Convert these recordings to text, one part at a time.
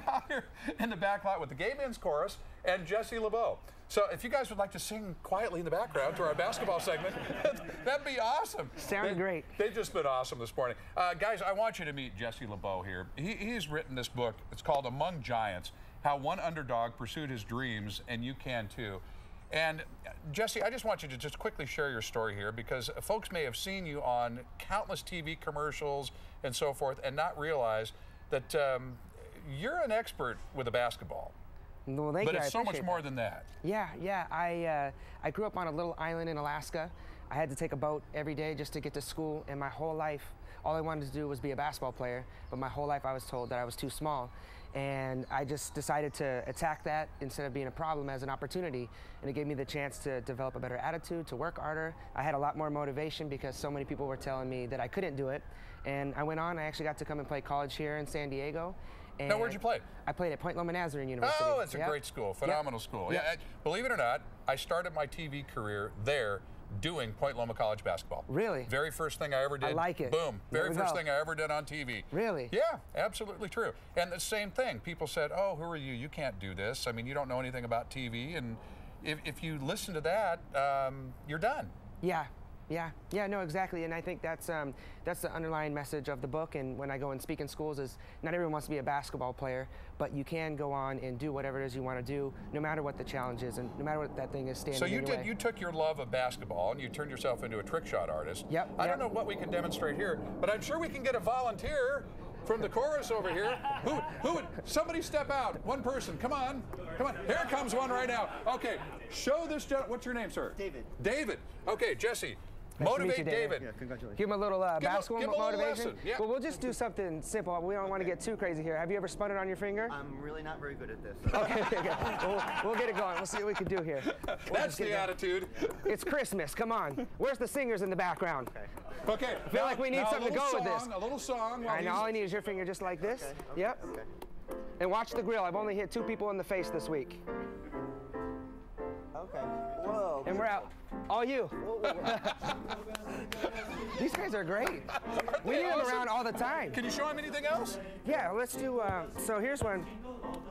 Out here in the back lot with the Gay Men's Chorus and Jesse LeBeau. So if you guys would like to sing quietly in the background to our basketball segment, that'd be awesome. Sounds great. They've just been awesome this morning. Guys, I want you to meet Jesse LeBeau here. He's written this book. It's called Among Giants, How One Underdog Pursued His Dreams, and You Can Too. And Jesse, I just want you to just quickly share your story here, because folks may have seen you on countless TV commercials and so forth and not realize that you're an expert with a basketball. Well, thank you. But it's so much more than that. Yeah. I grew up on a little island in Alaska. I had to take a boat every day just to get to school, and my whole life, all I wanted to do was be a basketball player, but my whole life I was told that I was too small. And I just decided to attack that instead of being a problem as an opportunity. And it gave me the chance to develop a better attitude, to work harder. I had a lot more motivation because so many people were telling me that I couldn't do it. And I went on, I actually got to come and play college here in San Diego. Now, where'd you play? I played at Point Loma Nazarene University. Oh, it's a great school, phenomenal school. Yep. Yeah, believe it or not, I started my TV career there doing Point Loma College basketball. Really? Very first thing I ever did. I like it. Boom. Very first thing I ever did on TV. Really? Yeah, absolutely true. And the same thing. People said, oh, who are you? You can't do this. I mean, you don't know anything about TV. And if you listen to that, you're done. Yeah, no, exactly, and I think that's the underlying message of the book. And when I go and speak in schools, is not everyone wants to be a basketball player, but you can go on and do whatever it is you want to do, no matter what the challenge is, and no matter what that thing is standing. So you took your love of basketball and you turned yourself into a trick shot artist. Yep. I don't know what we can demonstrate here, but I'm sure we can get a volunteer from the chorus over here. Who would somebody step out? One person, come on. Here comes one right now. Okay, show this gentleman. What's your name, sir? David. David. Okay, Jesse. Nice Motivate to meet you, David. Yeah, congratulations. Give him a little basketball give him a little motivation. lesson. Yeah. Well, we'll just do something simple. We don't want to get too crazy here. Have you ever spun it on your finger? I'm really not very good at this. Okay, we'll get it going. We'll see what we can do here. That's the attitude. It's Christmas. Come on. Where's the singers in the background? Okay. I feel like we need something to go with this. A little song. I know. All I need is your finger just like this. Okay. Yep. Okay. And watch the grill. I've only hit 2 people in the face this week. Okay. Whoa. And we're out. All you. Whoa. These guys are great. We need them around all the time. Can you show him anything else? Yeah, let's do, so here's one.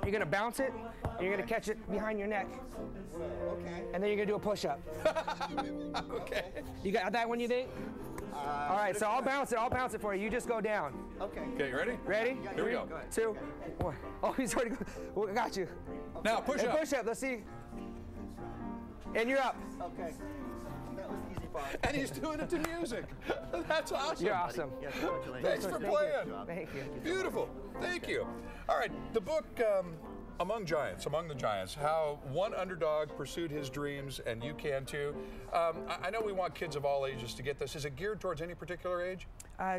You're going to bounce it, and you're going to catch it behind your neck. Okay. And then you're going to do a push-up. Okay. You got that one, you think? All right, so I'll bounce it for you. You just go down. Okay. Okay, you ready? Ready? Here we go. 2, 1. Oh, he's already I got you. Now, push And up. push up, let's see. And you're up. Okay. That was the easy part. And he's doing it to music. That's awesome. You're awesome. Yeah, congratulations. Thanks for playing. Thank you. Beautiful. Thank you. All right, the book, Among the Giants, How One Underdog Pursued His Dreams, and You Can Too. I know we want kids of all ages to get this. Is it geared towards any particular age?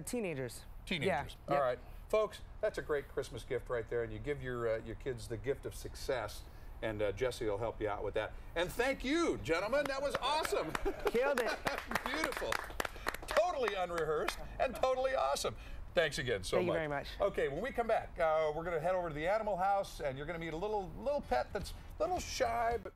Teenagers. Teenagers. Yeah. All right. Folks, that's a great Christmas gift right there, and you give your kids the gift of success, and Jesse will help you out with that. And thank you, gentlemen. That was awesome. Killed it. Beautiful. Totally unrehearsed and totally awesome. Thanks again so much. Thank you very much. Okay, when we come back, we're going to head over to the animal house, and you're going to meet a little pet that's a little shy, but